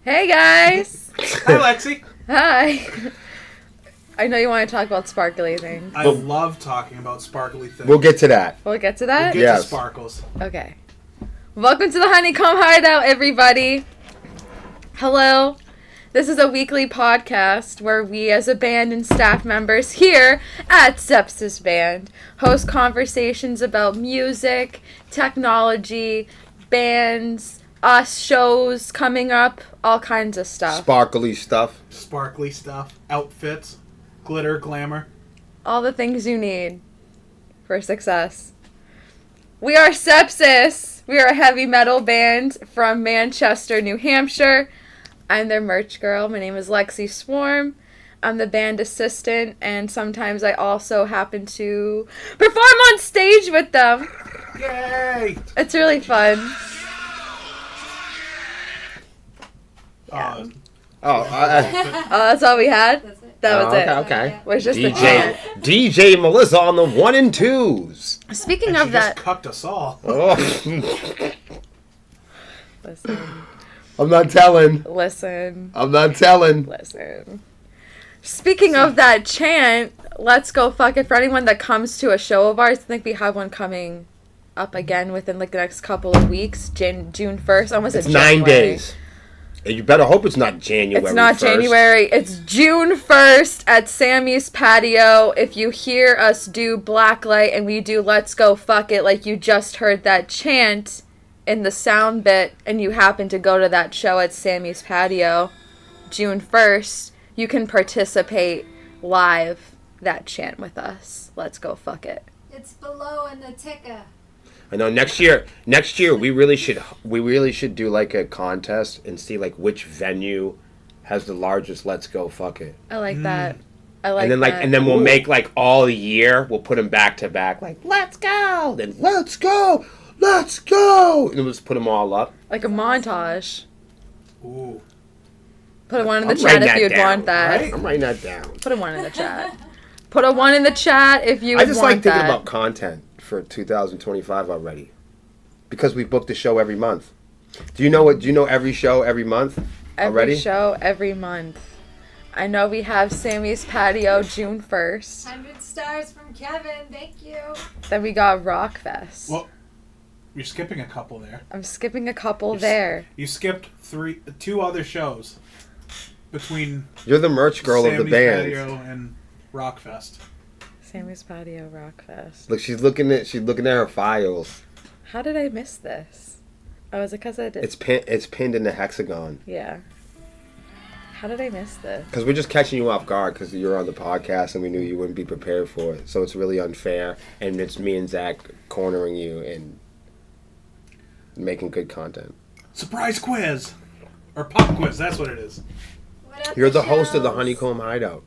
Hey guys! Hi Lexi! Hi! I know you want to talk about sparkly things. I love talking about sparkly things. We'll get to that. We'll get to that? We'll get to sparkles. Okay. Welcome to the Honeycomb Hideout, everybody. Hello. This is a weekly podcast where we as a band and staff members here at Sepsis Band host conversations about music, technology, bands, us, shows coming up, all kinds of stuff. Sparkly stuff. Sparkly stuff. Outfits. Glitter, glamour. All the things you need for success. We are Sepsis. We are a heavy metal band from Manchester, New Hampshire. I'm their merch girl. My name is Lexi Swarm. I'm the band assistant, and sometimes I also happen to perform on stage with them. Yay! It's really fun. Yeah. That's all we had? That's it. That was it. Okay. Was just the DJ, chant. DJ Melissa on the 1 and 2s. Speaking And of she that, just cucked us all. Oh. listen. I'm not telling. I'm not telling. Listen. Speaking of that chant, let's go fuck it. For anyone that comes to a show of ours, I think we have one coming up again within like the next couple of weeks. June 1st. Almost It's January. 9 days. And you better hope it's not January. It's not 1st. January. It's June 1st at Sammy's Patio. If you hear us do Blacklight and we do Let's Go Fuck It, like you just heard that chant in the sound bit, and you happen to go to that show at Sammy's Patio, June 1st, you can participate live that chant with us. Let's go fuck it. It's below in the ticker. I know next year we really should do like a contest and see like which venue has the largest Let's Go Fuck It. I like that. I like and then that. and then we'll make like all year, we'll put them back to back, like let's go, then let's go, and we'll just put them all up. Like a montage. Ooh. Put a one in the I'm chat writing if that you'd down, want that. right? I'm writing that down. Put a one in the chat. Put a one in the chat if you would I just want like thinking that. about content for 2025 already, because we booked a show every month. Do you know every show every month already? Every show every month. I know we have Sammy's Patio June 1st. 100 stars from Kevin. Thank you. Then we got Rockfest. Well, you're skipping a couple there. I'm skipping a couple You s- there. You skipped two other shows between You're the merch girl of the Sammy's band. Patio and Rockfest. Sammy's Patio Rockfest. Look, she's looking at her files. How did I miss this? Oh, is it because I did? It's pinned in the hexagon. Yeah. How did I miss this? Because we're just catching you off guard because you're on the podcast and we knew you wouldn't be prepared for it. So it's really unfair. And it's me and Zach cornering you and making good content. Surprise quiz! Or pop quiz, that's what it is. What up, You're the host of the Michelle's? Honeycomb Hideout.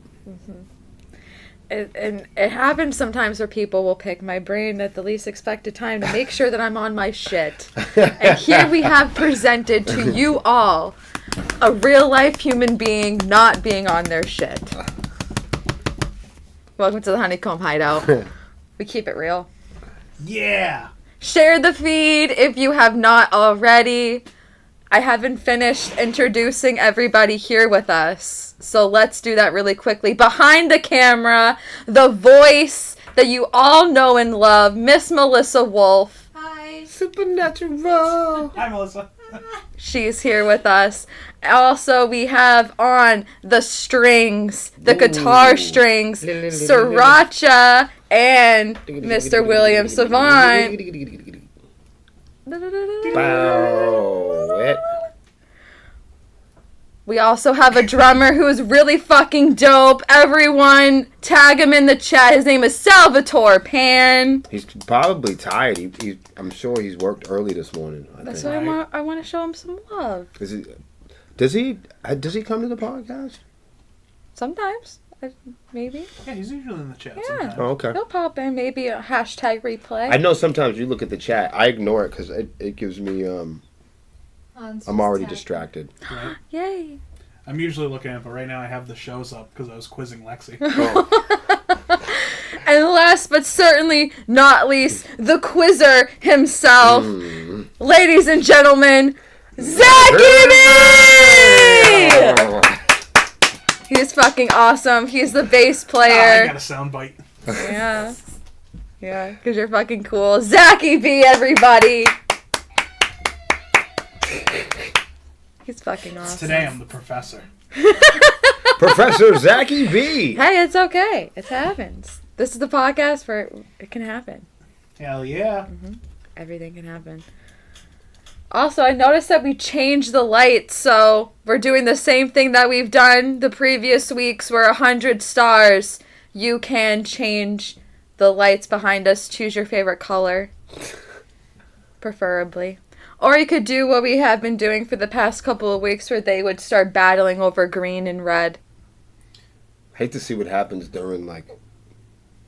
And it happens sometimes where people will pick my brain at the least expected time to make sure that I'm on my shit. And here we have presented to you all a real life human being not being on their shit. Welcome to the Honeycomb Hideout. We keep it real. Yeah! Share the feed if you have not already. I haven't finished introducing everybody here with us, so let's do that really quickly. Behind the camera, the voice that you all know and love, Miss Melissa Wolf. Hi. Supernatural. Hi, Melissa. She's here with us. Also, we have on the strings, the guitar strings, Sriracha and Mr. William Savant. Bow it. We also have a drummer who is really fucking dope. Everyone, tag him in the chat. His name is Salvatore Pan. He's probably tired. I'm sure he's worked early this morning. That's think. why I want to show him some love. Does he come to the podcast? Sometimes, maybe. Yeah, he's usually in the chat Yeah. sometimes. Oh, okay. He'll pop in. Maybe a hashtag replay. I know sometimes you look at the chat. I ignore it because it gives me Hans I'm was already tagged. distracted. Right? Yay. I'm usually looking at it, but right now I have the shows up because I was quizzing Lexi. Oh. And last but certainly not least, the quizzer himself. Ladies and gentlemen, Zach Evans! fucking awesome. He's the bass I player. got a soundbite. Yeah. Yeah, because you're fucking cool. Zachy B, everybody. He's fucking awesome. Today I'm the professor. Professor Zachy B. Hey, it's okay. It happens. This is the podcast where it can happen. Hell yeah. Everything can happen. Also, I noticed that we changed the lights, so we're doing the same thing that we've done the previous weeks. We're 100 stars. You can change the lights behind us. Choose your favorite color. Preferably. Or you could do what we have been doing for the past couple of weeks where they would start battling over green and red. Hate to see what happens during, like,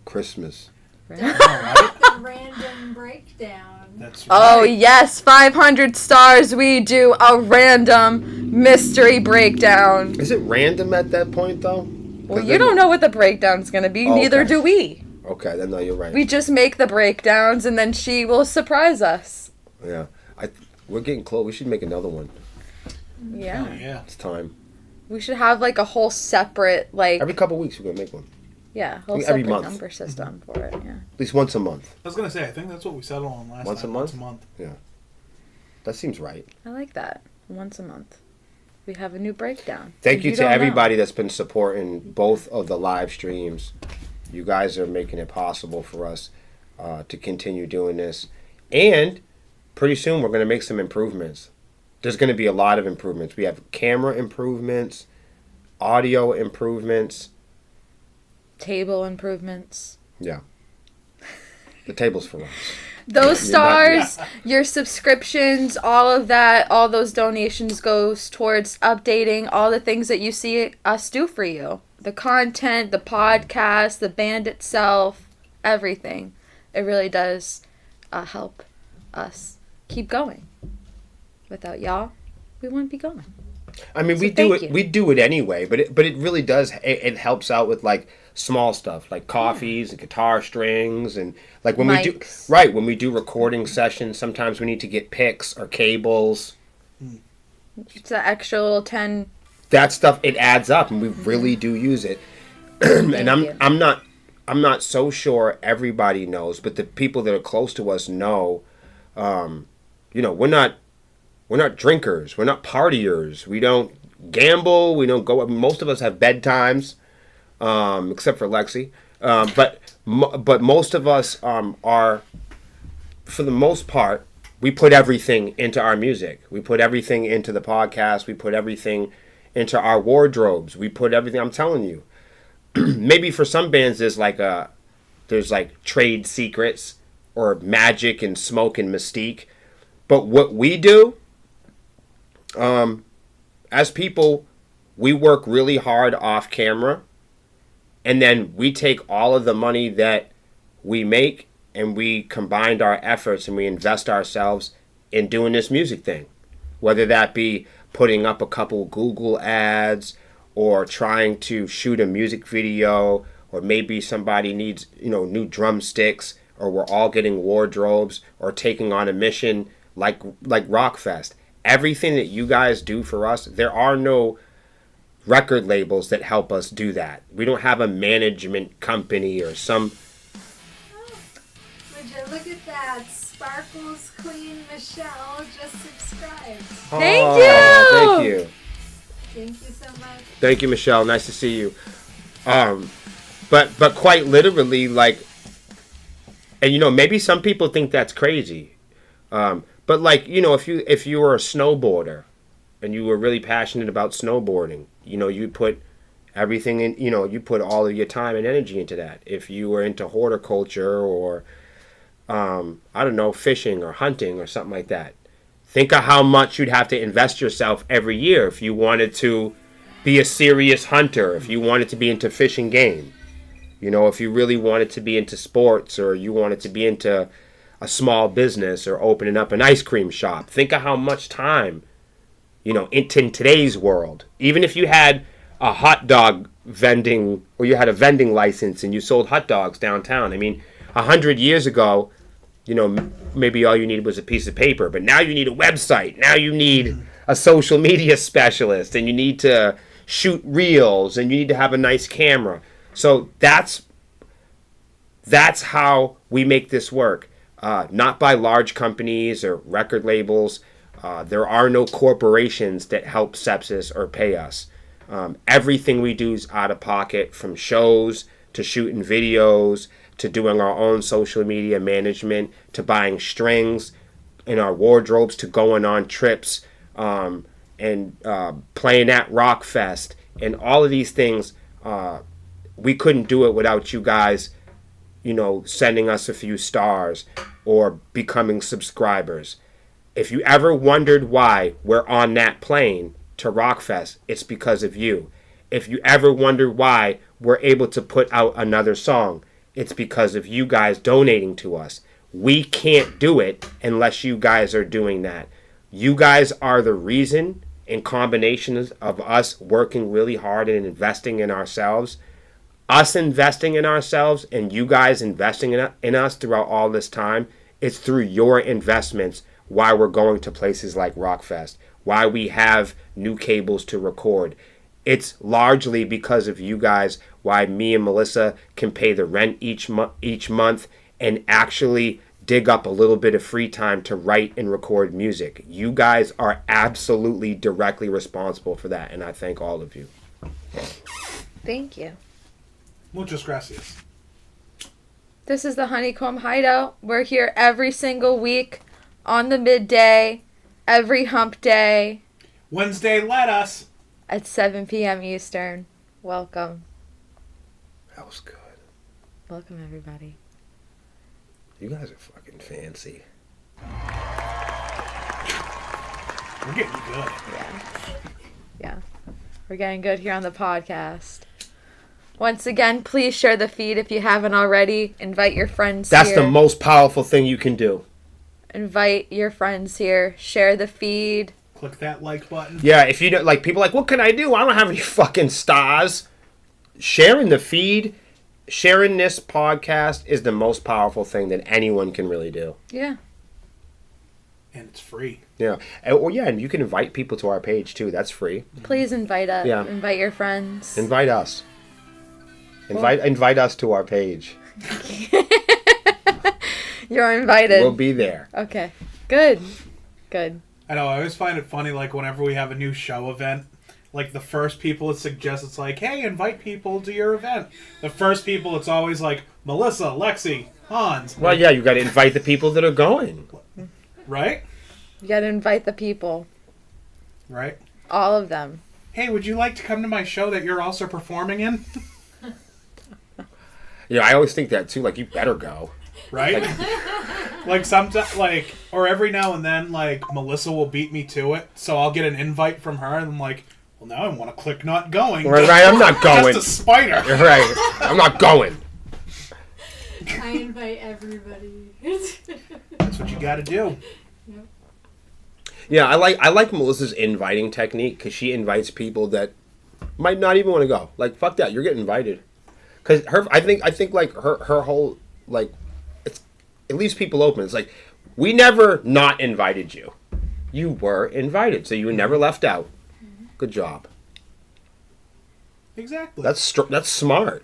Christmas. Right? The random breakdown. That's Oh, right. yes. 500 stars. We do a random mystery breakdown. Is it random at that point, though? Well, you don't know what the breakdown's going to be. Oh, Neither okay. do we. Okay, then no, you're right. We just make the breakdowns, and then she will surprise us. Yeah. We're getting close. We should make another one. Yeah. Hell yeah. It's time. We should have, like, a whole separate, like... Every couple weeks, we're going to make one. Yeah, whole every separate month. number system for it, yeah. At least once a month. I was gonna say, I think that's what we settled on last Once a time. month? Once a month. Yeah. That seems right. I like that. Once a month. We have a new breakdown. Thank you to don't know. everybody that's been supporting both of the live streams. You guys are making it possible for us to continue doing this. And pretty soon we're going to make some improvements. There's going to be a lot of improvements. We have camera improvements, audio improvements. Table improvements. Yeah. The table's for us. Those You're not- stars, your subscriptions, all of that, all those donations goes towards updating all the things that you see us do for you. The content, the podcast, the band itself, everything. It really does help us keep going. Without y'all, we wouldn't be going. I mean, So we do thank it. you. We do it anyway, but it really does. It helps out with like small stuff like coffees and guitar strings and like when we do Mics. when we do recording sessions. Sometimes we need to get picks or cables. It's an extra little 10. That stuff it adds up, and we really do use it. And Thank you. I'm not so sure everybody knows, but the people that are close to us know. We're not drinkers. We're not partiers. We don't gamble. We don't go. Most of us have bedtimes, except for Lexi. But most of us are, for the most part, we put everything into our music. We put everything into the podcast. We put everything into our wardrobes. We put everything. I'm telling you. Maybe for some bands there's like trade secrets or magic and smoke and mystique. But what we do, as people, we work really hard off camera, and then we take all of the money that we make and we combine our efforts and we invest ourselves in doing this music thing. Whether that be putting up a couple Google ads or trying to shoot a music video, or maybe somebody needs, new drumsticks, or we're all getting wardrobes or taking on a mission like Rockfest. Everything that you guys do for us, there are no record labels that help us do that. We don't have a management company or some... Would you look at that? Sparkles Queen Michelle just subscribed. Thank you! Thank you. Thank you so much. Thank you, Michelle. Nice to see you. But quite literally, like, and maybe some people think that's crazy. But like, if you were a snowboarder and you were really passionate about snowboarding, you put everything in, you put all of your time and energy into that. If you were into horticulture or, I don't know, fishing or hunting or something like that, think of how much you'd have to invest yourself every year if you wanted to be a serious hunter, if you wanted to be into fish and game, if you really wanted to be into sports, or you wanted to be into a small business or opening up an ice cream shop. Think of how much time, in today's world, even if you had a hot dog vending, or you had a vending license and you sold hot dogs downtown. I mean, 100 years ago, maybe all you needed was a piece of paper, but now you need a website. Now you need a social media specialist, and you need to, shoot reels and you need to have a nice camera. So that's how we make this work. Not by large companies or record labels. There are no corporations that help Sepsis or pay us. Everything we do is out of pocket, from shows to shooting videos to doing our own social media management to buying strings in our wardrobes to going on trips and playing at Rockfest and all of these things. We couldn't do it without you guys, sending us a few stars or becoming subscribers. If you ever wondered why we're on that plane to Rockfest, it's because of you. If you ever wondered why we're able to put out another song, it's because of you guys donating to us. We can't do it unless you guys are doing that. You guys are the reason, in combinations of us working really hard and investing in ourselves, us investing in ourselves and you guys investing in us throughout all this time. It's through your investments why we're going to places like Rockfest, why we have new cables to record. It's largely because of you guys why me and Melissa can pay the rent each month and actually dig up a little bit of free time to write and record music. You guys are absolutely directly responsible for that, and I thank all of you. Thank you. Muchas gracias. This is the Honeycomb Hideout. We're here every single week on the midday, every hump day. Wednesday, let us. At 7 p.m. Eastern. Welcome. That was good. Welcome, everybody. You guys are fucking fancy. We're getting good. Yeah. We're getting good here on the podcast. Once again, please share the feed if you haven't already. Invite your friends That's here. the most powerful thing you can do. Invite your friends here. Share the feed. Click that like button. Yeah, if you don't, people are like, what can I do? I don't have any fucking stars. Sharing the feed, sharing this podcast is the most powerful thing that anyone can really do. Yeah. And it's free. Yeah. And you can invite people to our page too. That's free. Please invite us. Yeah. Invite your friends. Invite us. Invite us to our page. You're invited. We'll be there. Okay. Good. I know, I always find it funny, whenever we have a new show event, the first people it suggests, it's hey, invite people to your event. The first people, it's always Melissa, Lexi, Hans. Well, yeah, you got to invite the people that are going. Right? You gotta invite the people. Right? All of them. Hey, would you like to come to my show that you're also performing in? Yeah, I always think that too. You better go. Right? Sometimes, or every now and then, Melissa will beat me to it, so I'll get an invite from her, and I'm well, now I want to click not going. Right, I'm not going. Just a spider. Right, I'm not going. I invite everybody. That's what you gotta do. Yep. Yeah, I like Melissa's inviting technique, because she invites people that might not even want to go. Fuck that, you're getting invited. Because I think her whole, it leaves people open. It's we never not invited you. You were invited, so you were never left out. Good job. Exactly. That's smart.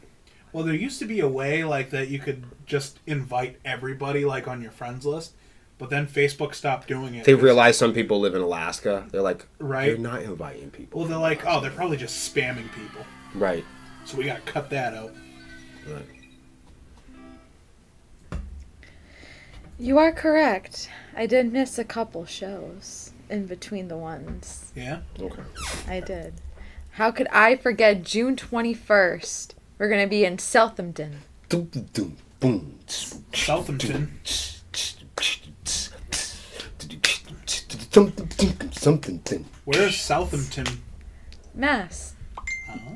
Well, there used to be a way that you could just invite everybody on your friends list, but then Facebook stopped doing it. They realize some people live in Alaska. They're right? You're not inviting people. Well, they're oh, they're probably just spamming people. Right. So we gotta cut that out. Right. You are correct. I did miss a couple shows in between the ones. Yeah? Okay. I did. How could I forget June 21st? We're going to be in Southampton. Southampton. Where's Southampton? Mass.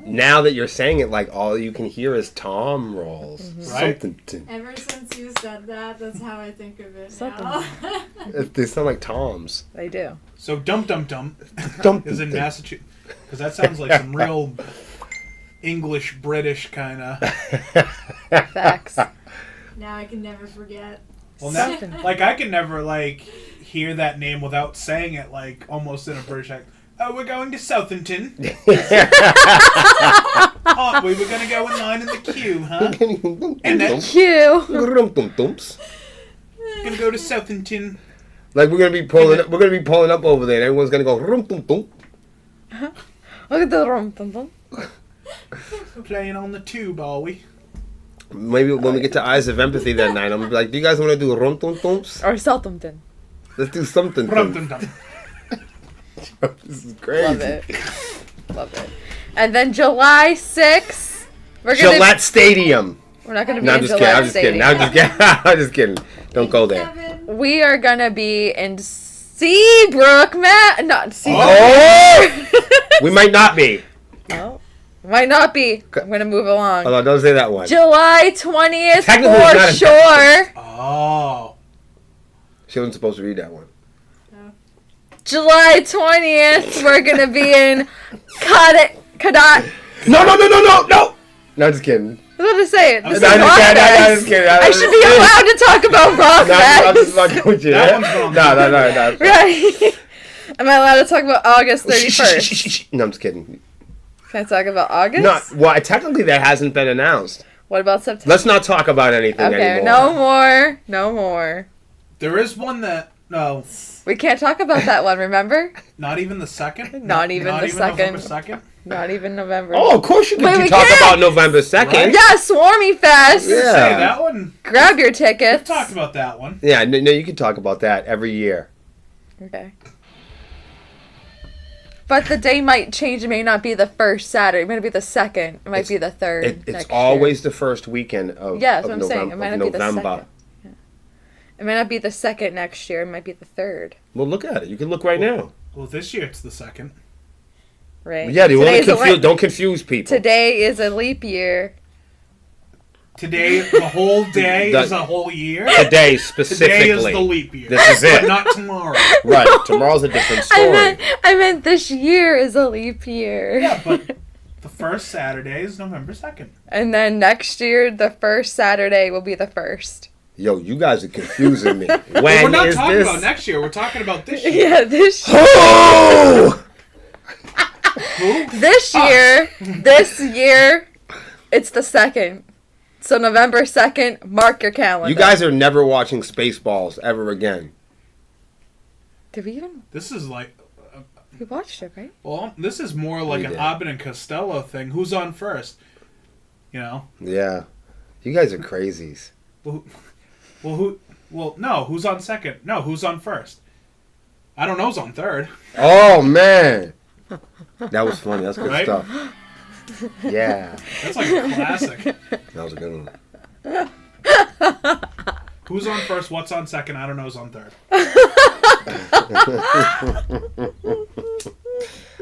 Now that you're saying it, all you can hear is tom rolls. Mm-hmm. Right? Something. Ever since you said that, that's how I think of it Something. now. They sound like toms. They do. So Dum Dum Dum Dum is in Dum. Massachusetts. Because that sounds like some real English, British kind of... Facts. Now I can never forget. Well, now, Something. I can never, hear that name without saying it, almost in a British accent. Oh, we're going to Southampton. Aren't we? We're going to go in line in the queue, huh? And then Cute. going to go to Southampton. Like we're gonna be pulling up over there, and everyone's gonna go rum tum tum. Look at the rum tum tum. Playing on the tube, are we? Maybe when we get to Eyes of Empathy that night, I'm gonna be like, do you guys want to do rum tum tums? Or Southampton. Let's do something. Rum-tum-tum. This is crazy. Love it. Love it. And then July 6th, Gillette Stadium. We're not gonna be No, I'm in just kidding. Gillette I'm just kidding. Stadium. I'm just kidding. Don't go there. Kevin. We are gonna be in Seabrook, not Seabrook. Oh! We might not be. No, might not be. I'm gonna move along. Hold on, don't say that one. July 20th Technically, it's for not a- sure. Oh. She wasn't supposed to read that one. July 20th, we're gonna be in Kadot. No! No, I'm just kidding. I was about to say it. This is No, I'm just kidding. Rockfest. I'm just kidding. I should be allowed to talk about No, I'm just Rockfest. fucking with you. That one's wrong. No. Right. Am I allowed to talk about August 31st? No, I'm just kidding. Can I talk about August? No, well, technically that hasn't been announced. What about September? Let's not talk about anything Okay, anymore. no more. There is one that... No, We can't talk about that one, remember? not even the 2nd? Not even the second. November 2nd? Not even November. Oh, of course you Wait, can we talk can't. about November 2nd. Right? Yeah, Swarmy Fest. Yeah. Say, that one... Grab your We've tickets. talked about that one. Yeah, no, you can talk about that every year. Okay. But the day might change. It may not be the first Saturday. It might be the second. It might be the third. It's next always year. the first weekend of, Yeah, that's of what I'm saying. November. It might of not be the November. second. Yeah. It might not be the second next year. It might be the third. Well, look at it. You can look right now. Well, this year it's the 2nd. Right. Yeah, Today's a don't confuse people. Today is a leap year. Today, the whole day The- is a whole year. Today specifically. Today is the leap year. This is it. But not tomorrow. Right. Tomorrow's a different story. I meant this year is a leap year. Yeah, but the first Saturday is November 2nd. And then next year, the first Saturday will be the first. Yo, you guys are confusing me. But When we're not is talking this? about next year. We're talking about this year. Yeah, this Oh! Who? this year, it's the second. So November 2nd, mark your calendar. You guys are never watching Spaceballs ever again. Did we even? This is like... We watched it, right? Well, this is more like We an did. Abbott and Costello thing. Who's on first? You know? Yeah. You guys are crazies. Well, who... Well, no. Who's on second? No, who's on first? I don't know who's on third. Oh, man. That was funny. That's good Right? stuff. Yeah. That's like a classic. That was a good one. Who's on first? What's on second? I don't know who's on third.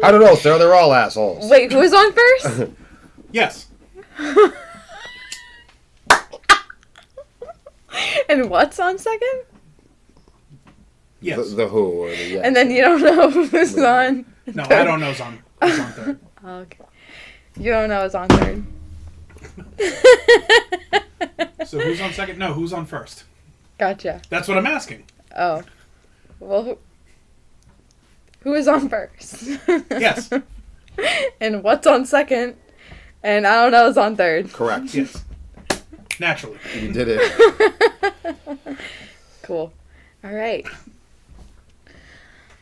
I don't know, sir. They're all assholes. Wait, who is on first? Yes. And what's on second? Yes. The Who or the yeah. And then you don't know who's on. No, I don't know who's on third. Okay. You don't know who's on third. So who's on second? No, who's on first? Gotcha. That's what I'm asking. Oh. Well, who is on first? Yes. And what's on second? And I don't know who's on third. Correct. Yes. Naturally. You did it. Cool. All right.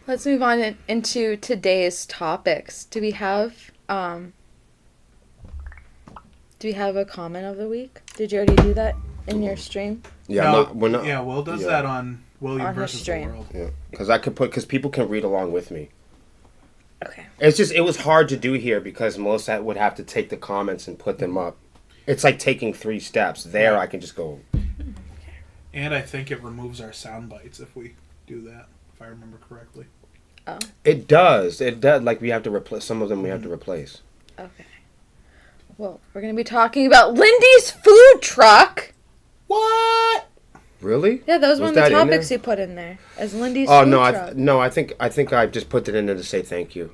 Let's move on into today's topics. Do we have a comment of the week? Did you already do that in your stream? Yeah, No, we're not. Yeah, Will does yeah. that on William On his versus the stream. World. Yeah, because people can read along with me. Okay. It was hard to do here because Melissa would have to take the comments and put them up. It's like taking 3 steps. There, Right. I can just go. And I think it removes our sound bites if we do that, if I remember correctly. Oh. It does. It does. Like we have to replace some of them. We have to replace. Okay. Well, we're going to be talking about Lindy's food truck. What? Really? Yeah, that was one of that the in there? topics you put in there. As Lindy's Oh food no! truck. I think I just put it in there to say thank you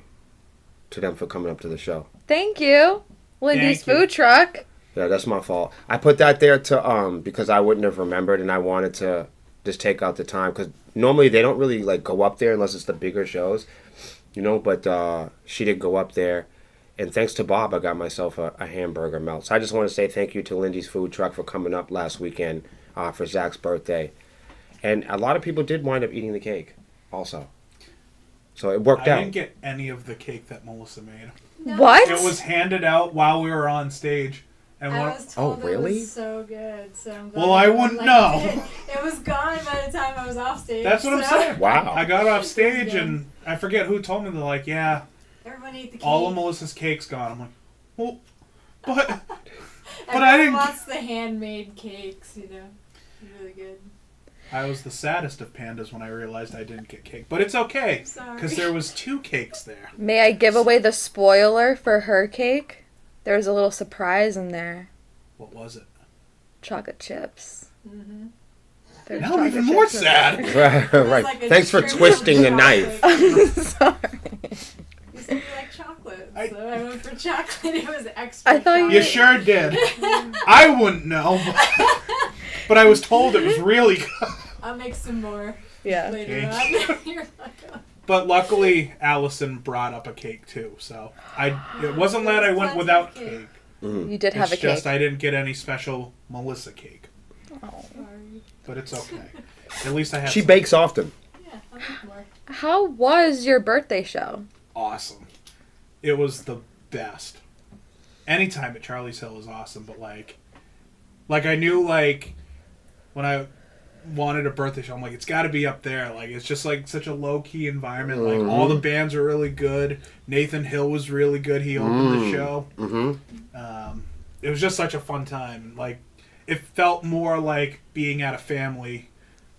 to them for coming up to the show. Thank you, Lindy's Thank you. food truck. Yeah, that's my fault. I put that there to because I wouldn't have remembered, and I wanted to just take out the time because normally they don't really like go up there unless it's the bigger shows. But she did go up there. And thanks to Bob, I got myself a hamburger melt. So I just want to say thank you to Lindy's Food Truck for coming up last weekend for Zach's birthday. And a lot of people did wind up eating the cake also. So it worked out. I didn't get any of the cake that Melissa made. No. What? It was handed out while we were on stage. And I was told really? it was so good. So I'm glad Well, I everyone wouldn't liked know. It was gone by the time I was off stage. That's what I'm saying. Wow. I got off stage and I forget who told me. They're like, yeah, Everyone ate the cake. all of Melissa's cake's gone. I'm like, well, but Everyone I didn't. wants the handmade cakes, Really good. I was the saddest of pandas when I realized I didn't get cake. But it's okay, Sorry. because there was 2 cakes there. May I give away the spoiler for her cake? There's a little surprise in there. What was it? Chocolate chips. Mm-hmm. There's Now I'm chocolate even more chips in there. sad. Right. like a Thanks for string of twisting the chocolate. knife. Sorry. You said you like chocolate, I- so I went for chocolate. It was extra I thought you- You sure did. I wouldn't know, but I was told it was really good. I'll make some more Yeah. later Thank on. You're welcome. But luckily, Allison brought up a cake too, so it wasn't that I went without cake. You did have It's a cake. just I didn't get any special Melissa cake, Oh. Sorry. but it's okay. At least I had She some. bakes often. Yeah, I'll make more. How was your birthday show? Awesome. It was the best. Anytime at Charlie's Hill is awesome, but like I knew when I wanted a birthday show, I'm like, it's got to be up there. Like, it's just like such a low key environment. Like all the bands are really good. Nathan Hill was really good. He opened the show. It was just such a fun time. Like, it felt more like being at a family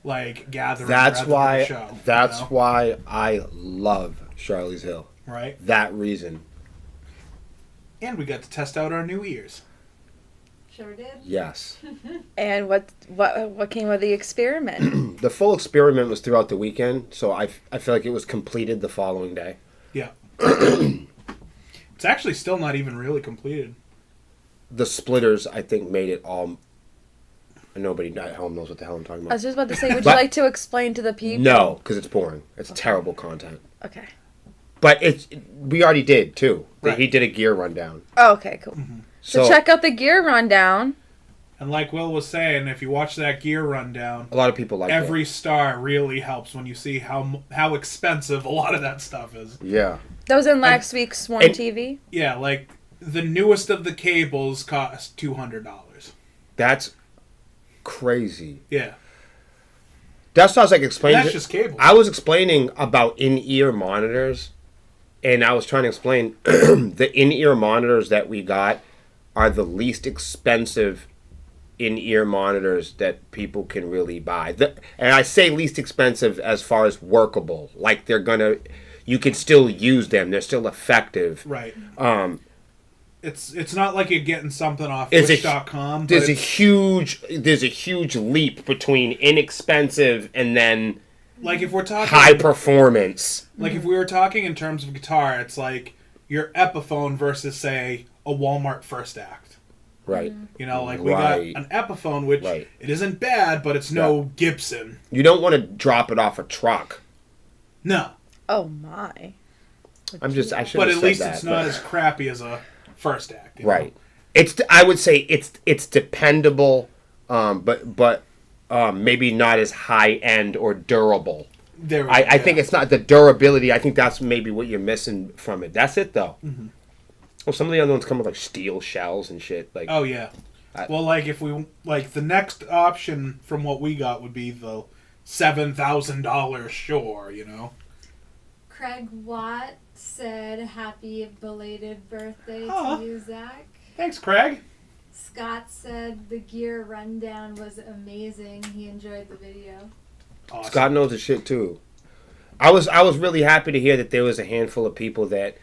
gathering. That's rather than why. a show, That's you know? why I love Charlie's Hill. Right. That reason. And we got to test out our new ears. Sure did. Yes. And what came of the experiment? The full experiment was throughout the weekend, so I feel like it was completed the following day. Yeah. It's actually still not even really completed. The splitters, I think, made it all. Nobody at home knows what the hell I'm talking I about. was just about to say, would you But- like to explain to the people? No, because it's boring. It's terrible content. Okay. But we already did too. Right. He did a gear rundown. Oh, okay, cool. So So check out the gear rundown. And like Will was saying, if you watch that gear rundown, a lot of people like every it. star really helps when you see how expensive a lot of that stuff is. Yeah. That was in last week's Swarm and- TV. Yeah, like the newest of the cables cost $200. That's crazy. Yeah, That's what I was like explaining. that's just cable. I was explaining about in-ear monitors, and I was trying to explain the in-ear monitors that we got are the least expensive in-ear monitors that people can really buy. And I say least expensive as far as workable. Like you can still use them. They're still effective. Right. It's not like you're getting something off It's a- Wish.com. There's a huge leap between inexpensive and then like if we're talking high performance. like if we were talking in terms of guitar, it's like your Epiphone versus say a Walmart First Act. Right. You know, like we Right. got an Epiphone, which Right. it isn't bad, but it's no Gibson. You don't want to drop it off a truck. No, Oh my. I should but have said at least that, it's not but- as crappy as a First Act. You know? right. I would say it's dependable, but maybe not as high end or durable. There we go, I think it's not the durability. I think that's maybe what you're missing from it. That's it though. Mm-hmm. Well, some of the other ones come with like steel shells and shit. Like Oh yeah. Well, like if we the next option from what we got would be the $7,000 Shure. You know. Craig Watt said, "Happy belated birthday Aw. to you, Zach." Thanks, Craig. Scott said the gear rundown was amazing. He enjoyed the video. Awesome. Scott knows his shit too. I was really happy to hear that there was a handful of people that.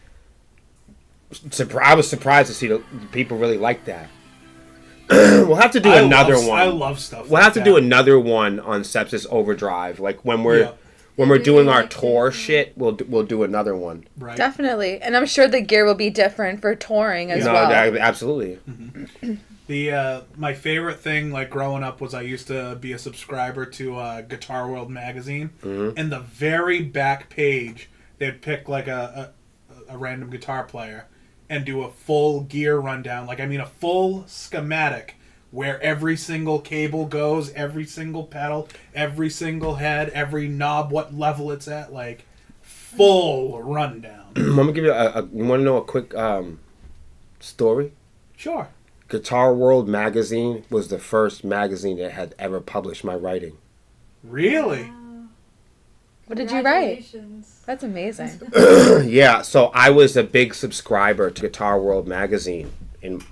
I was surprised to see the people really like that. We'll have to do another one. I love stuff. We'll like have to that. do another one on Sepsis Overdrive. Like when we're doing our tour shit, we'll do another one. Right. Definitely. And I'm sure the gear will be different for touring as No, well. absolutely. The my favorite thing like growing up was I used to be a subscriber to Guitar World magazine, and the very back page they'd pick like a random guitar player and do a full gear rundown. Like, I mean, a full schematic where every single cable goes, every single pedal, every single head, every knob, what level it's at, like, full rundown. I'm gonna give you you want to know a quick story? Sure. Guitar World magazine was the first magazine that had ever published my writing. Really? Wow. What did you write? Congratulations. That's amazing. Yeah, so I was a big subscriber to Guitar World magazine in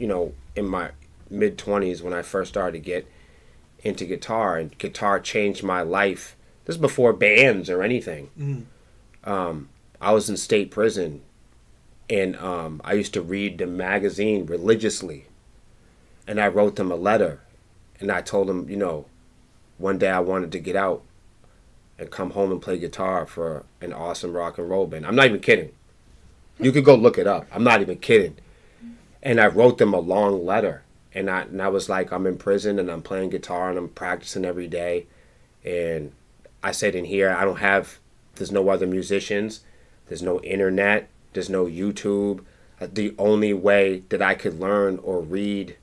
my mid-20s when I first started to get into guitar, and guitar changed my life. This is before bands or anything. I was in state prison, and I used to read the magazine religiously, and I wrote them a letter, and I told them, one day I wanted to get out and come home and play guitar for an awesome rock and roll band. I'm not even kidding. You could go look it up. I'm not even kidding. And I wrote them a long letter. And I was like, I'm in prison and I'm playing guitar and I'm practicing every day. And I said in here, there's no other musicians. There's no internet. There's no YouTube. The only way that I could learn or read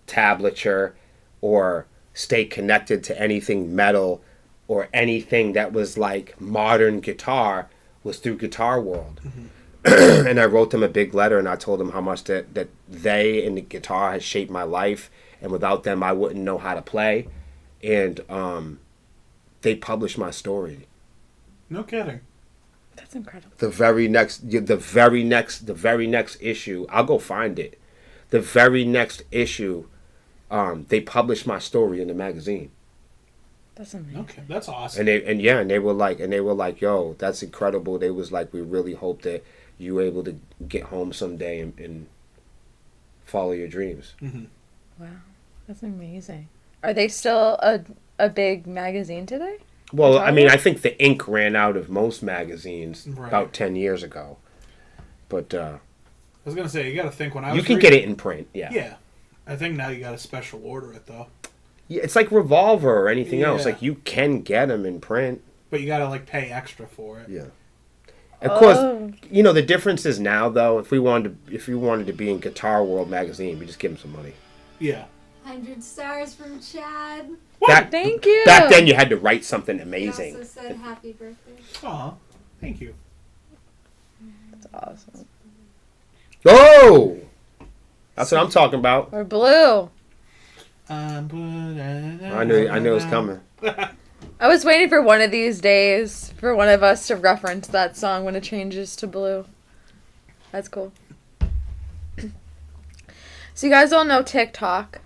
tablature or stay connected to anything metal or anything that was like modern guitar was through Guitar World. And I wrote them a big letter and I told them how much that they and the guitar has shaped my life, and without them I wouldn't know how to play. And they published my story. No kidding. That's incredible. The very next issue, I'll go find it. The very next issue, they published my story in the magazine. That's amazing. Okay, that's awesome. And they were like, yo, that's incredible. They was like, we really hope that you were able to get home someday and follow your dreams. Mm-hmm. Wow, that's amazing. Are they still a big magazine today? Well, I mean, I think the ink ran out of most magazines Right. about 10 years ago. But I was gonna say, you got to think when I was you can reading, get it in print, yeah. Yeah, I think now you got to special order it though. Yeah, it's like Revolver or anything else. Yeah. Like, you can get them in print. But you got to like pay extra for it. Yeah. Of course, the difference is now, though, if we wanted to be in Guitar World magazine, we just give them some money. Yeah. 100 stars from Chad. Thank you. Back then, you had to write something He amazing. also said happy birthday. Aw, thank you. That's awesome. Oh! That's what I'm talking about. Or blue. I knew it was coming. I was waiting for one of these days for one of us to reference that song when it changes to blue. That's cool. So you guys all know TikTok.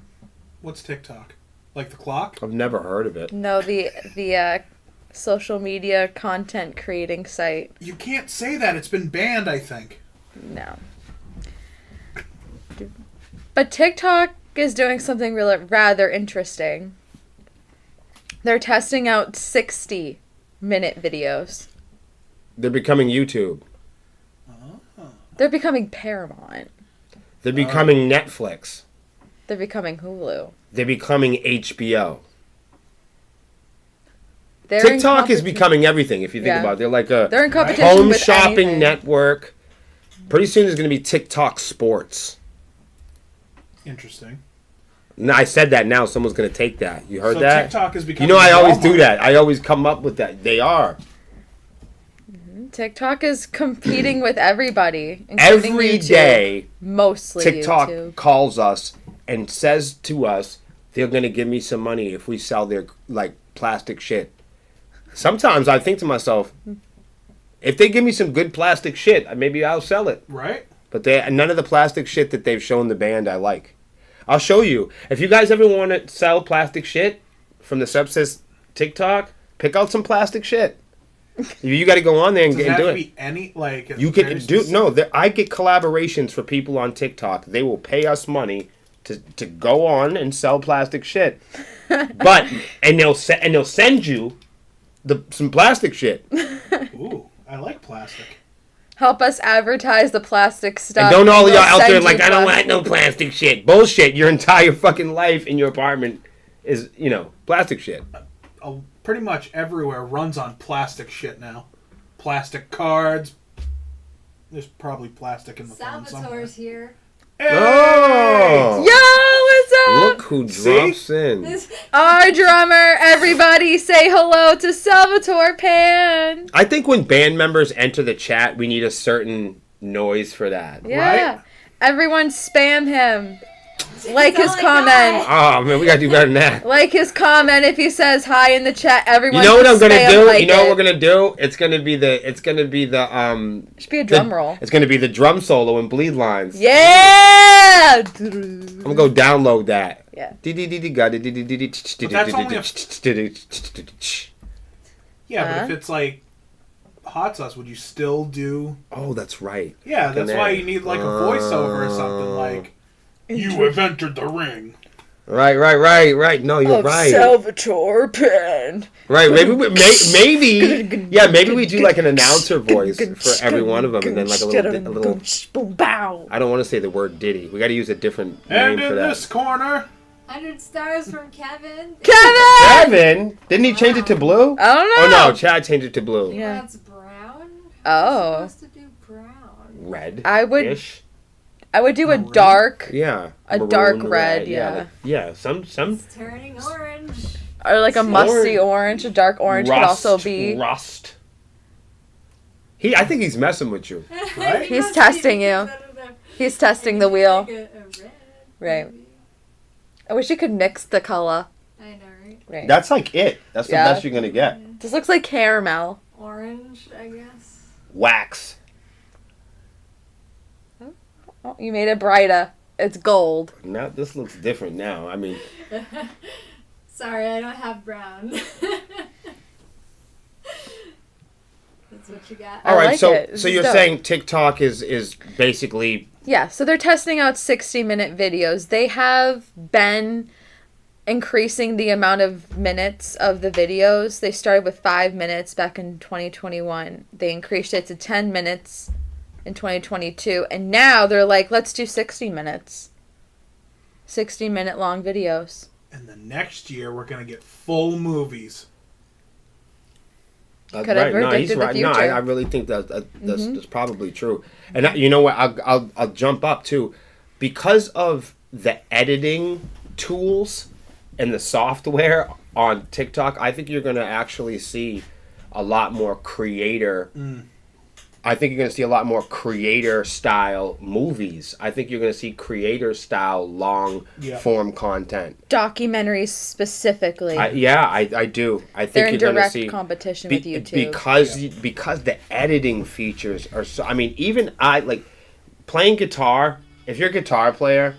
What's TikTok? Like the clock? I've never heard of it. No, the social media content creating site. You can't say that. It's been banned, I think. No. But TikTok is doing something really rather interesting. They're testing out 60-minute videos. They're becoming YouTube. They're becoming Paramount. They're becoming Netflix. They're becoming Hulu. They're becoming HBO. They're in TikTok is competi- becoming everything, if you think Yeah. about it. They're like They're a in competition home with shopping anything. network. Pretty soon there's going to be TikTok Sports. Interesting. No, I said that now. Someone's going to take that. You heard So that? TikTok is You becoming know, I always do Walmart. that. I always come up with that. They are. TikTok is competing with everybody. including Every YouTube. day, Mostly TikTok YouTube. calls us and says to us, they're going to give me some money if we sell their, like, plastic shit. Sometimes I think to myself, if they give me some good plastic shit, maybe I'll sell it. Right? But none of the plastic shit that they've shown the band I like. I'll show you. If you guys ever want to sell plastic shit from the Sepsis TikTok, pick out some plastic shit. You got to go on there and, Does it and have do to it. be any, like... You very can do specific? I get collaborations for people on TikTok. They will pay us money to go on and sell plastic shit. But they'll send you some plastic shit. Ooh, I like plastic. Help us advertise the plastic stuff. And don't all We'll y'all out send there you like, I don't plastic. want no plastic shit. Bullshit. Your entire fucking life in your apartment is, plastic shit. Pretty much everywhere runs on plastic shit now. plastic cards. There's probably plastic in the phone somewhere. Salvatore's here. Hey! Oh! Yo, what's up? Look who drops in. Our drummer, everybody say hello to Salvatore Pan. I think when band members enter the chat, we need a certain noise for that. Yeah. Right? Everyone spam him. Like He's his only comment. Oh, man, we gotta do better than that. Like his comment if he says hi in the chat. Everyone You know what I'm gonna spam do? like You know it. what we're gonna do? It's gonna be the Should be a drum roll. It's gonna be the drum solo in Bleed Lines. Yeah! I'm gonna go download that. Yeah. Yeah, but if it's like hot sauce, would you still do... Oh, that's right. Yeah, that's why you need like a voiceover or something like, you have entered the ring. Right. No, you're right. Salvatore Pan. Right, maybe we do like an announcer voice for every one of them, and then like a little. Bow. I don't want to say the word Diddy. We got to use a different And name in for that. this corner... 100 stars from Kevin. Kevin! Kevin, didn't he change it to blue? I don't Oh know. no, Chad changed it to blue. Yeah. That's brown. Oh. I'm supposed to do brown. Red. I would do a Maroon? dark Yeah. A Maroon, dark red, yeah. like- yeah. Some It's turning orange. or like a musty orange. A dark orange could also be. rust. I think he's messing with you. Right? He's must testing be, you. I don't know. He's testing the wheel. Like a red, Right. maybe. I wish you could mix the color. I know, right? Right. That's like it. That's the Yeah. best you're gonna get. This looks like caramel. Orange, I guess. Wax. Oh, you made it brighter. It's gold. Now this looks different now. I mean, Sorry, I don't have brown. That's what you got. all right. like so it. This so is you're dope. saying TikTok is basically Yeah, so they're testing out 60-minute videos. They have been increasing the amount of minutes of the videos. They started with 5 minutes back in 2021. They increased it to 10 minutes in 2022. And now they're like, let's do 60 minutes. 60-minute long videos. And the next year, we're going to get full movies. Could have No, predicted he's the right. No, future. I really think that's probably true. And you know what? I'll jump up too, because of the editing tools and the software on TikTok. I think you're going to actually see a lot more creator. I think you're going to see a lot more creator style movies. I think you're going to see creator style long form content. Documentaries specifically. I do. I think They're in you're going to direct see competition with YouTube. because the editing features are so. I mean, even I like playing guitar. If you're a guitar player,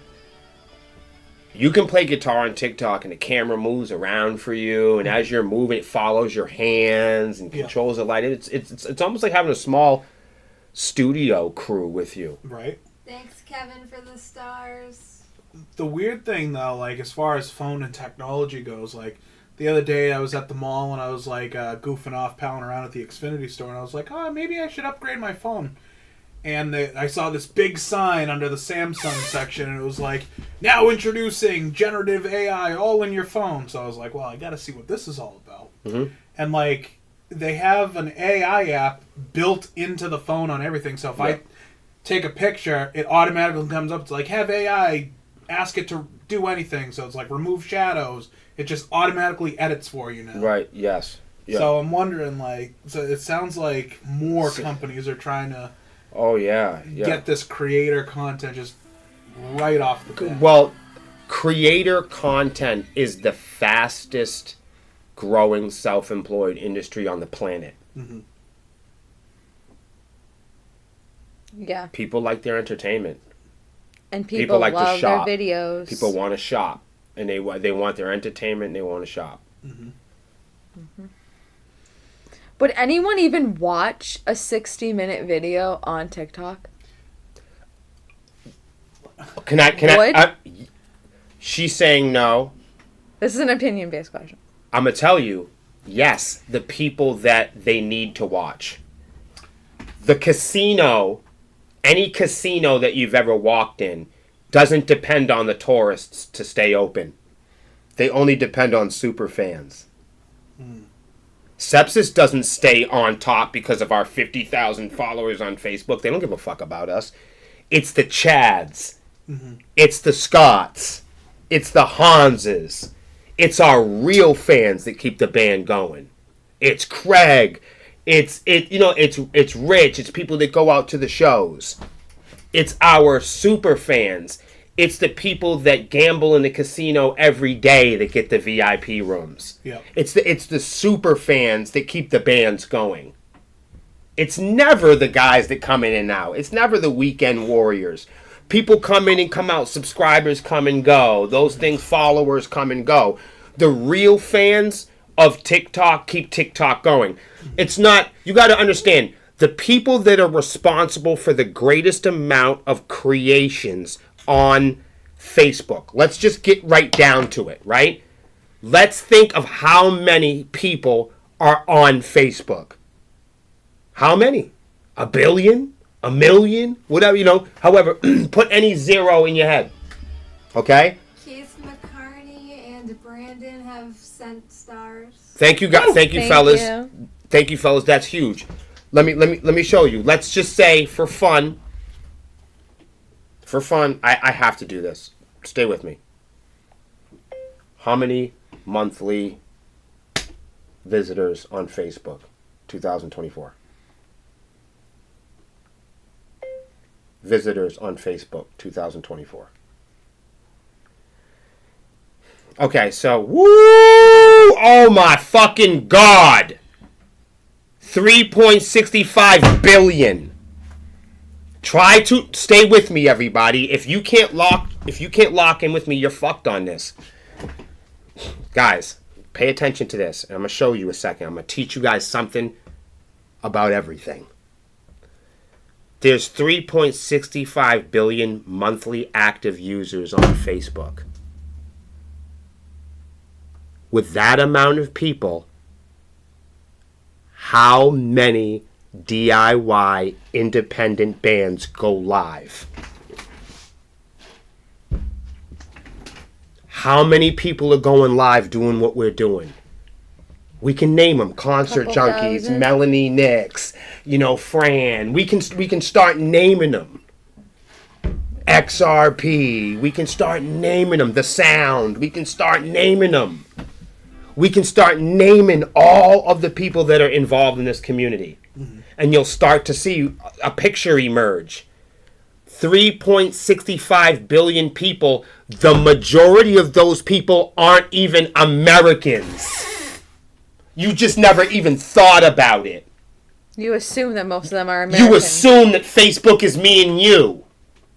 you can play guitar on TikTok, and the camera moves around for you, and as you're moving, it follows your hands and controls the light. It's almost like having a small studio crew with you. Right? Thanks, Kevin, for the stars. The weird thing, though, like, as far as phone and technology goes, like, the other day I was at the mall and I was, like, goofing off, palling around at the Xfinity store, and I was like, oh, maybe I should upgrade my phone. And I saw this big sign under the Samsung section, and it was like, now introducing generative AI all in your phone. So I was like, well, I gotta see what this is all about. Mm-hmm. And, like, they have an AI app built into the phone on everything. So if I take a picture, it automatically comes up. It's like, have AI ask it to do anything. So it's like, remove shadows. It just automatically edits for you now. Right, yes. Yeah. So I'm wondering, like, so it sounds like more companies are trying to get this creator content just right off the bat. Well, creator content is the fastest growing self-employed industry on the planet. Mm-hmm. Yeah. People like their entertainment. And people like to love shop. their videos. People want to shop, and they want their entertainment, and they want to shop. Mm-hmm. Mm-hmm. Would anyone even watch a 60-minute video on TikTok? Can I? She's saying no. This is an opinion-based question. I'm going to tell you, yes, the people that they need to watch. The casino, any casino that you've ever walked in, doesn't depend on the tourists to stay open. They only depend on super fans. Sepsis doesn't stay on top because of our 50,000 followers on Facebook. They don't give a fuck about us. It's the Chads. Mm-hmm. It's the Scotts. It's the Hanses. It's our real fans that keep the band going. It's Craig. It's Rich. It's people that go out to the shows. It's our super fans. It's the people that gamble in the casino every day that get the VIP rooms. Yep. It's the super fans that keep the bands going. It's never the guys that come in and out. It's never the weekend warriors. People come in and come out. Subscribers come and go. Those things, followers come and go. The real fans of TikTok keep TikTok going. It's not, you got to understand, the people that are responsible for the greatest amount of creations on Facebook. Let's just get right down to it, right? Let's think of how many people are on Facebook. How many? 1 billion? 1 million? Whatever, however, put any zero in your head. Okay? Keith McCartney and Brandon have sent stars. Thank you, guys. Thank you, Thank fellas. you. Thank you, fellas. That's huge. Let me show you. Let's just say for fun. For fun, I have to do this. Stay with me. How many monthly visitors on Facebook? 2024. Visitors on Facebook, 2024. Okay, so, woo! Oh my fucking God! 3.65 billion. Try to stay with me, everybody. If you can't lock in with me, you're fucked on this. Guys, pay attention to this. And I'm gonna show you a second. I'm gonna teach you guys something about everything. There's 3.65 billion monthly active users on Facebook. With that amount of people, how many DIY independent bands go live? How many people are going live doing what we're doing? We can name them: Concert Couple Junkies, thousand. Melanie Nix, Fran. We can start naming them. XRP. We can start naming them. The Sound. We can start naming them. We can start naming all of the people that are involved in this community. Mm-hmm. And you'll start to see a picture emerge. 3.65 billion people. The majority of those people aren't even Americans. You just never even thought about it. You assume that most of them are American. You assume that Facebook is me and you.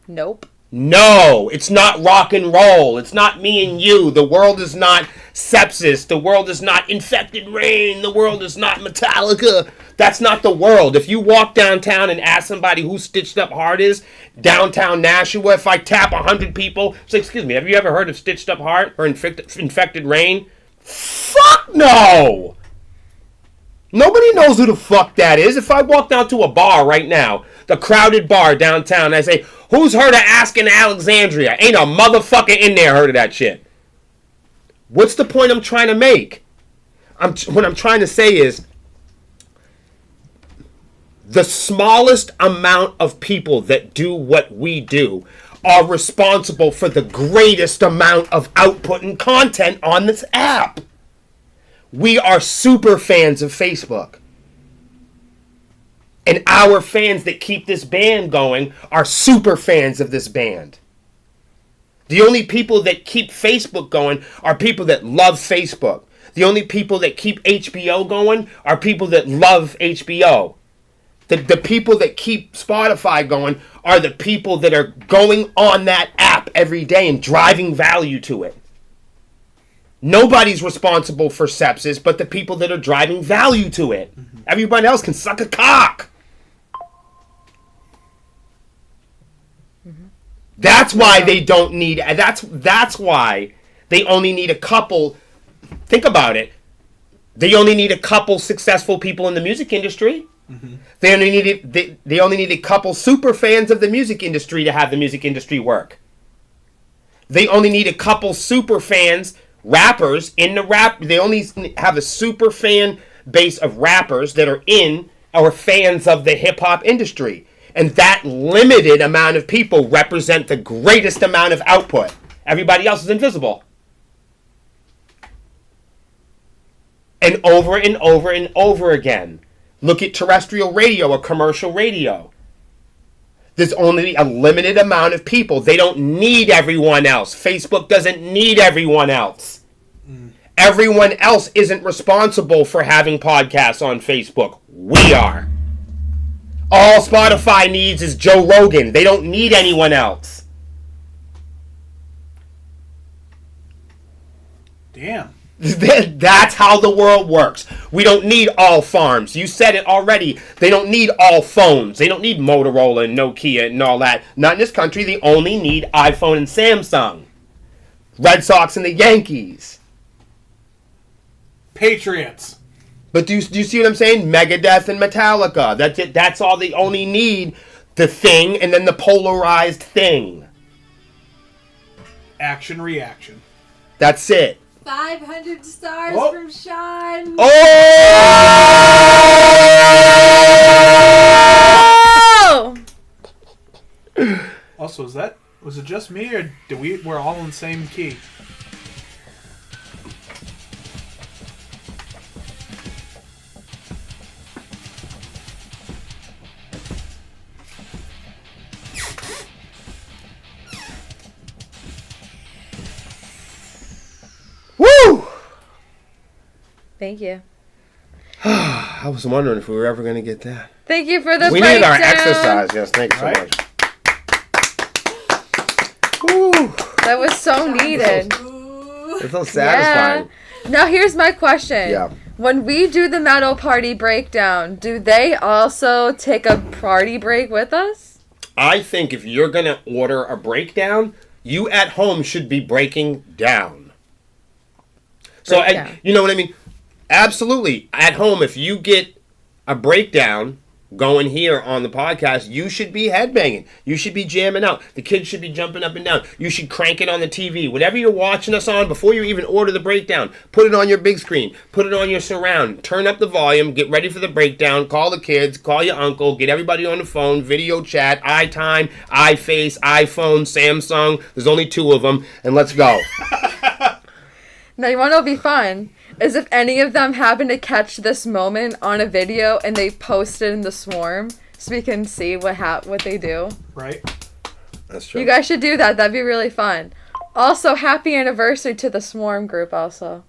Nope. No, it's not rock and roll. It's not me and you. The world is not sepsis. The world is not Infected Rain. The world is not Metallica. That's not the world. If you walk downtown and ask somebody who Stitched Up Heart is, downtown Nashua, if I tap 100 people, say, excuse me, have you ever heard of Stitched Up Heart or Infected Rain? Fuck no! Nobody knows who the fuck that is. If I walk down to a bar right now, the crowded bar downtown, and I say, who's heard of Asking Alexandria? Ain't a motherfucker in there heard of that shit. What's the point I'm trying to make? What I'm trying to say is, the smallest amount of people that do what we do are responsible for the greatest amount of output and content on this app. We are super fans of Facebook. And our fans that keep this band going are super fans of this band. The only people that keep Facebook going are people that love Facebook. The only people that keep HBO going are people that love HBO. The people that keep Spotify going are the people that are going on that app every day and driving value to it. Nobody's responsible for sepsis but the people that are driving value to it. Mm-hmm. Everybody else can suck a cock. Mm-hmm. That's why they don't need... That's why they only need a couple... Think about it. They only need a couple successful people in the music industry. Mm-hmm. They only need a couple super fans of the music industry to have the music industry work. They only need a couple super fans... rappers in the rap, they only have a super fan base of rappers that are in or fans of the hip-hop industry. And that limited amount of people represent the greatest amount of output. Everybody else is invisible. And over and over and over again. Look at terrestrial radio or commercial radio. There's only a limited amount of people. They don't need everyone else. Facebook doesn't need everyone else. Everyone else isn't responsible for having podcasts on Facebook. We are. All Spotify needs is Joe Rogan. They don't need anyone else. Damn. That's how the world works. We don't need all farms. You said it already. They don't need all phones. They don't need Motorola and Nokia and all that. Not in this country. They only need iPhone and Samsung. Red Sox and the Yankees. Patriots. But do you see what I'm saying? Megadeth and Metallica. That's it. That's all they only need. The thing and then the polarized thing. Action, reaction. That's it. 500 stars Oh. from Sean. Oh! Also, was it just me or we're all in the same key? Woo! Thank you. I was wondering if we were ever going to get that. Thank you for the We breakdown. need our exercise. Yes, thank you so Right? much. Woo! That was so needed. Ooh. It's so satisfying. Now here's my question. Yeah. When we do the metal party breakdown, do they also take a party break with us? I think if you're going to order a breakdown, you at home should be breaking down. So, Breakdown. you know what I mean? Absolutely. At home, if you get a breakdown going here on the podcast, you should be headbanging. You should be jamming out. The kids should be jumping up and down. You should crank it on the TV. Whatever you're watching us on, before you even order the breakdown, put it on your big screen. Put it on your surround. Turn up the volume. Get ready for the breakdown. Call the kids. Call your uncle. Get everybody on the phone. Video chat. iTime. iFace. iPhone. Samsung. There's only 2 of them. And let's go. Now, you want to know what'll be fun? Is if any of them happen to catch this moment on a video and they post it in the Swarm so we can see what they do. Right? That's true. You guys should do that. That'd be really fun. Also, happy anniversary to the Swarm group also.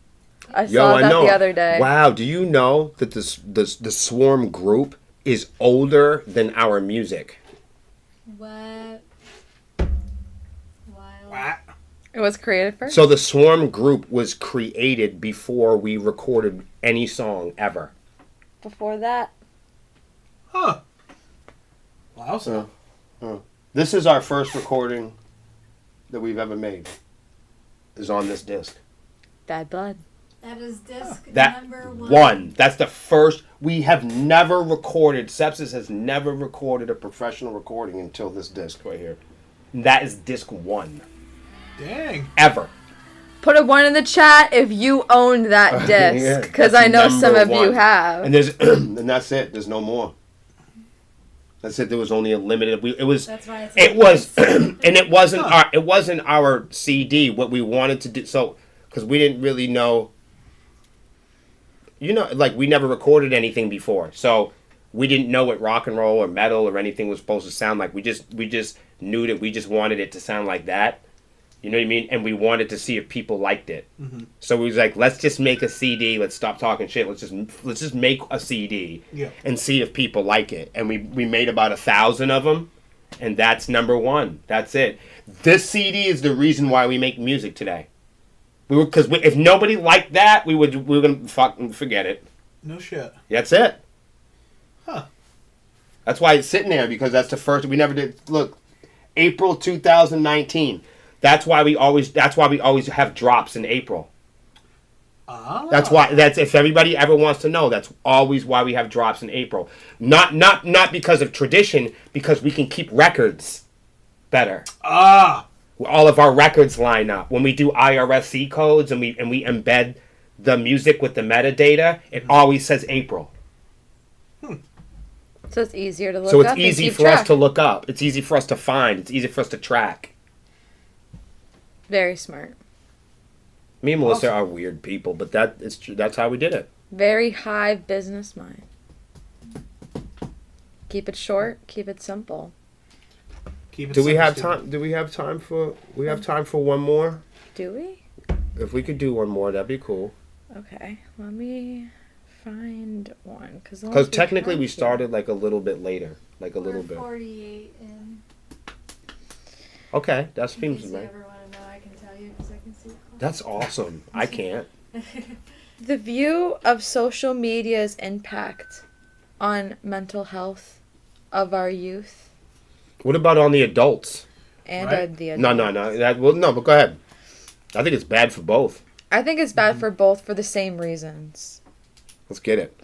I saw that the other day. Wow, do you know that the Swarm group is older than our music? What? Wild. What? It was created first? So the Swarm group was created before we recorded any song ever. Before that? Huh. Wow. So. This is our first recording that we've ever made. Is on this disc. Bad Blood. That is disc That number one. That's the first. We have never recorded. Sepsis has never recorded a professional recording until this disc right here. And that is disc 1. Dang. Ever. Put a 1 in the chat if you owned that disc, because that's I know some number of you 1. have. And there's, and that's it. There's no more. That's it. There was only a limited. That's why it's It was, and it wasn't our CD. What we wanted to do, so because we didn't really know. You know, like we never recorded anything before, so we didn't know what rock and roll or metal or anything was supposed to sound like. We just knew that we just wanted it to sound like that. You know what I mean? And we wanted to see if people liked it. Mm-hmm. So we was like, let's just make a CD. Let's stop talking shit. Let's just make a CD and see if people like it. And we made about 1,000 of them, and that's number 1. That's it. This CD is the reason why we make music today. Because if nobody liked that, we were gonna fucking forget it. No shit. That's it. Huh. That's why it's sitting there, because that's the first we never did. Look, April 2019. That's why we always have drops in April. Ah. That's if everybody ever wants to know, that's always why we have drops in April. Not because of tradition, because we can keep records better. Ah. All of our records line up. When we do IRSC codes and we embed the music with the metadata, it always says April. So it's easier to look up. So it's and easy keep for track. us to look up. It's easy for us to find. It's easy for us to track. Very smart. Me and Melissa Awesome. are weird people, but that's how we did it. Very high business mind. Keep it short. Keep it simple. Keep it Do we simple, have Stephen. time? Do we have time for? We have time for one more. Do we? If we could do one more, that'd be cool. Okay. Let me find one. Because technically, we started like a little bit later, like a little We're bit. 48 in. Okay, that In seems case you right. ever want to know, I can tell you because I can see it. That's awesome. I can't. The view of social media's impact on mental health of our youth What about on the adults? and Right. the No. But go ahead. I think it's bad for both. I think it's bad for both for the same reasons. Let's get it.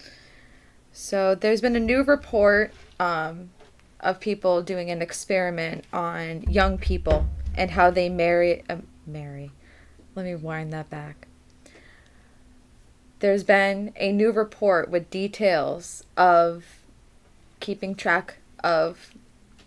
So there's been a new report of people doing an experiment on young people and how they marry. Let me wind that back. There's been a new report with details of keeping track of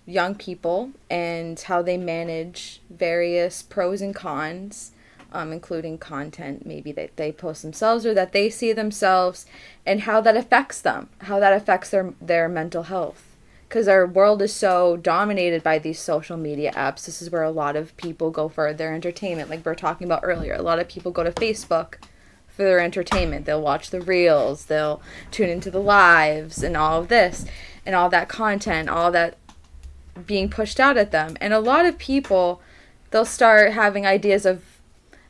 young people and how they manage various pros and cons, including content maybe that they post themselves or that they see themselves, and how that affects them, how that affects their mental health. Because our world is so dominated by these social media apps. This is where a lot of people go for their entertainment, like we were talking about earlier. A lot of people go to Facebook for their entertainment. They'll watch the reels, they'll tune into the lives and all of this and all that content, all that being pushed out at them. And a lot of people, they'll start having ideas of,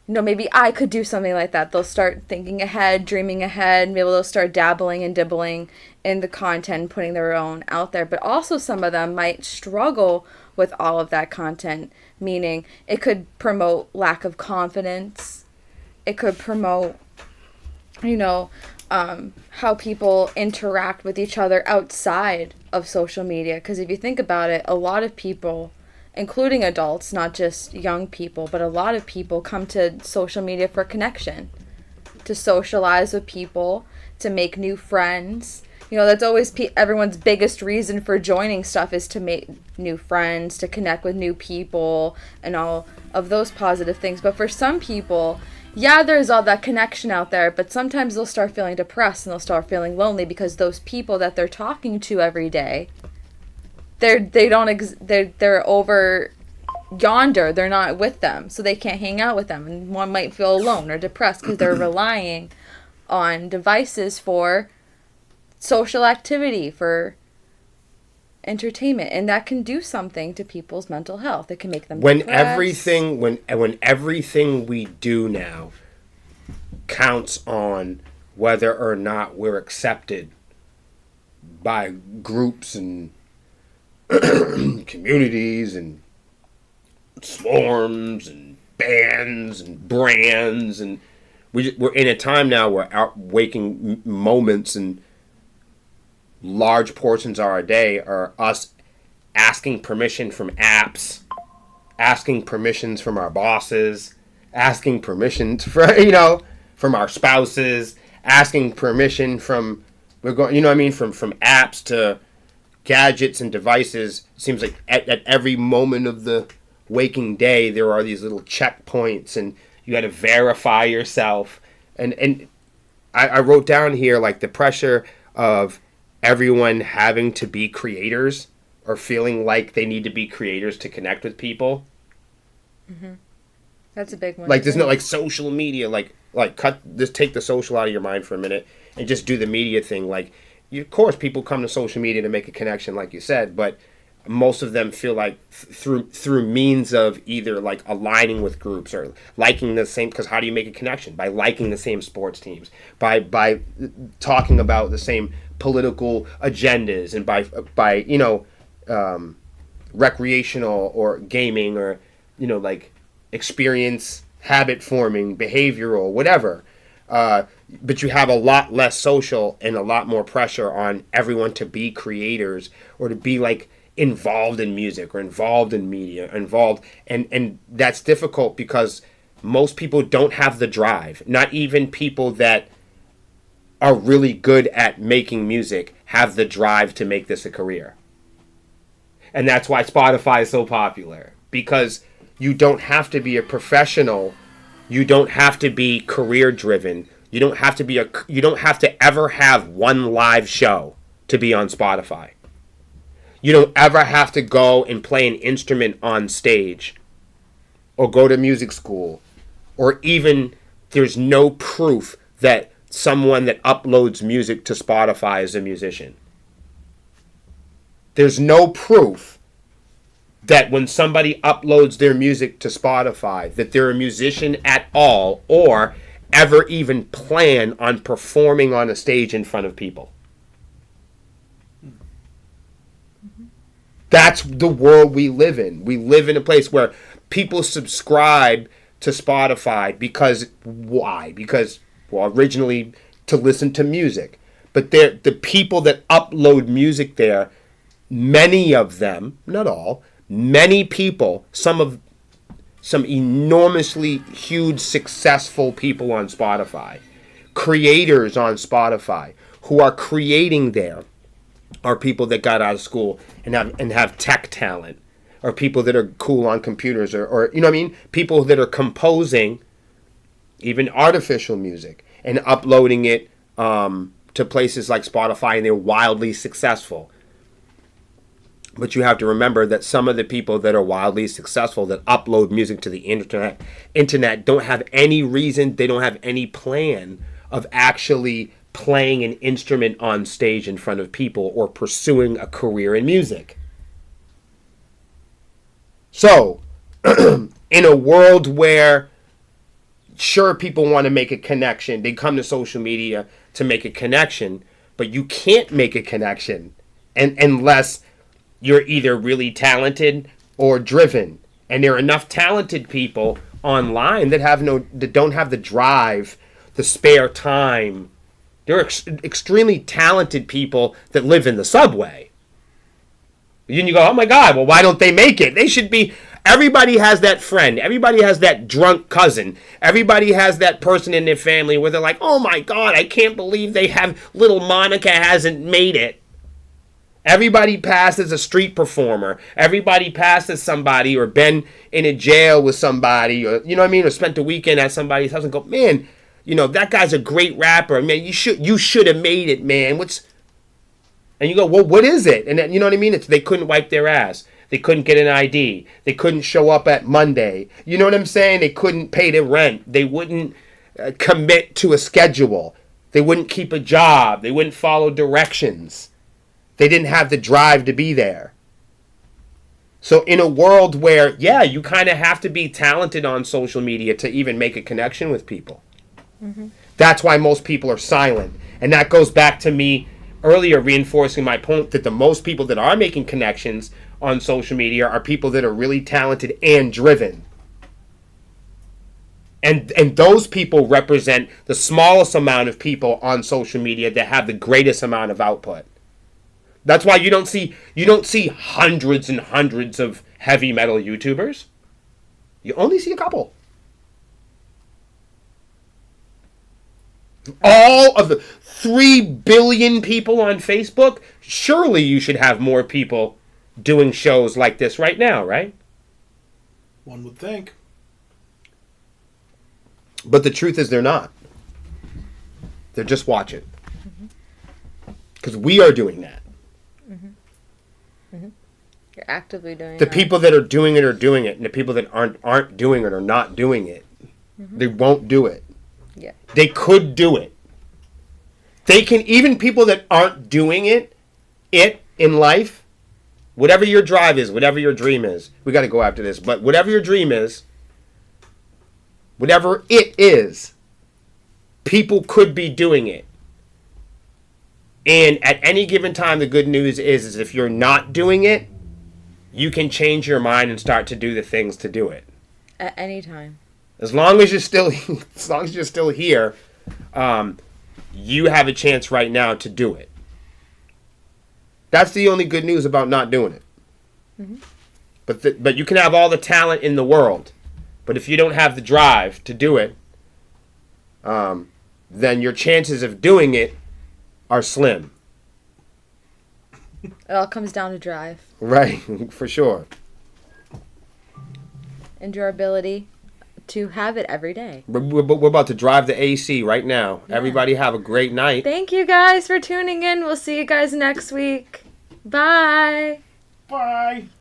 maybe I could do something like that. They'll start thinking ahead, dreaming ahead. Maybe they'll start dabbling and dibbling in the content, putting their own out there. But also some of them might struggle with all of that content, meaning it could promote lack of confidence. It could promote, how people interact with each other outside of social media. Because if you think about it, a lot of people, including adults, not just young people, but a lot of people come to social media for connection, to socialize with people, to make new friends. That's always everyone's biggest reason for joining stuff is to make new friends, to connect with new people, and all of those positive things. But for some people, yeah, there's all that connection out there, but sometimes they'll start feeling depressed and they'll start feeling lonely because those people that they're talking to every day, they're over yonder. They're not with them, so they can't hang out with them, and one might feel alone or depressed because they're relying on devices for social activity, for entertainment, and that can do something to people's mental health. It can make them When depressed. everything we do now counts on whether or not we're accepted by groups and communities and swarms and bands and brands, and we're in a time now where our waking moments and large portions of our day are us asking permission from apps, asking permissions from our bosses, asking permissions from our spouses, asking permission from from apps to gadgets and devices. It seems like at every moment of the waking day there are these little checkpoints and you got to verify yourself, and I wrote down here like the pressure of everyone having to be creators or feeling like they need to be creators to connect with people. Mm-hmm. That's a big one. Like there's no like social media, like just take the social out of your mind for a minute and just do the media thing. Like of course people come to social media to make a connection like you said, but most of them feel like through means of either like aligning with groups or liking the same, because how do you make a connection? By liking the same sports teams, by talking about the same political agendas, and by recreational or gaming or like experience, habit forming, behavioral, whatever. But you have a lot less social and a lot more pressure on everyone to be creators or to be like involved in music or involved in media, and that's difficult because most people don't have the drive. Not even people that are really good at making music have the drive to make this a career. And that's why Spotify is so popular. Because you don't have to be a professional. You don't have to be career driven. You don't have to ever have one live show to be on Spotify. You don't ever have to go and play an instrument on stage or go to music school, or even there's no proof that someone that uploads music to Spotify is a musician. There's no proof that when somebody uploads their music to Spotify that they're a musician at all, or ever even plan on performing on a stage in front of people. That's the world we live in. We live in a place where people subscribe to Spotify because, why? Because, well, originally to listen to music. But the people that upload music there, many of them, not all, many people, some enormously huge successful people on Spotify, creators on Spotify who are creating there, are people that got out of school and have tech talent, or people that are cool on computers, or you know what I mean? People that are composing even artificial music and uploading it to places like Spotify, and they're wildly successful. But you have to remember that some of the people that are wildly successful that upload music to the internet don't have any reason, they don't have any plan of actually playing an instrument on stage in front of people or pursuing a career in music. So, in a world where, sure, people want to make a connection, they come to social media to make a connection, but you can't make a connection unless you're either really talented or driven. And there are enough talented people online that don't have the drive, the spare time. There are extremely talented people that live in the subway. And you go, oh my God, well, why don't they make it? They should be. Everybody has that friend. Everybody has that drunk cousin. Everybody has that person in their family where they're like, oh my God, I can't believe little Monica hasn't made it. Everybody passed as a street performer. Everybody passed as somebody, or been in a jail with somebody, or, you know what I mean, or spent a weekend at somebody's house and go, man, you know, that guy's a great rapper. Man, you should have made it, man. And you go, well, what is it? And then, you know what I mean? They couldn't wipe their ass. They couldn't get an ID. They couldn't show up at Monday. You know what I'm saying? They couldn't pay their rent. They wouldn't commit to a schedule. They wouldn't keep a job. They wouldn't follow directions. They didn't have the drive to be there. So in a world where, yeah, you kind of have to be talented on social media to even make a connection with people. Mm-hmm. That's why most people are silent. And that goes back to me earlier reinforcing my point that the most people that are making connections on social media are people that are really talented and driven. And those people represent the smallest amount of people on social media that have the greatest amount of output. That's why you don't see hundreds and hundreds of heavy metal YouTubers. You only see a couple. All of the 3 billion people on Facebook, surely you should have more people doing shows like this right now, right? One would think. But the truth is they're not. They're just watching. Because we are doing that. You're actively doing the that. People that are doing it are doing it, and the people that aren't doing it are not doing it. They won't do it. Yeah. They could do it. They can, even people that aren't doing it in life, whatever your drive is, whatever your dream is, we got to go after this, but whatever your dream is, whatever it is, people could be doing it. And at any given time, the good news is if you're not doing it, you can change your mind and start to do the things to do it. At any time. As long as you're still here, you have a chance right now to do it. That's the only good news about not doing it. Mm-hmm. But you can have all the talent in the world, But if you don't have the drive to do it, then your chances of doing it are slim. It all comes down to drive Right, for sure. and your ability to have it every day. We're about to drive the AC right now. Yeah. Everybody have a great night. Thank you guys for tuning in. We'll see you guys next week. Bye. Bye.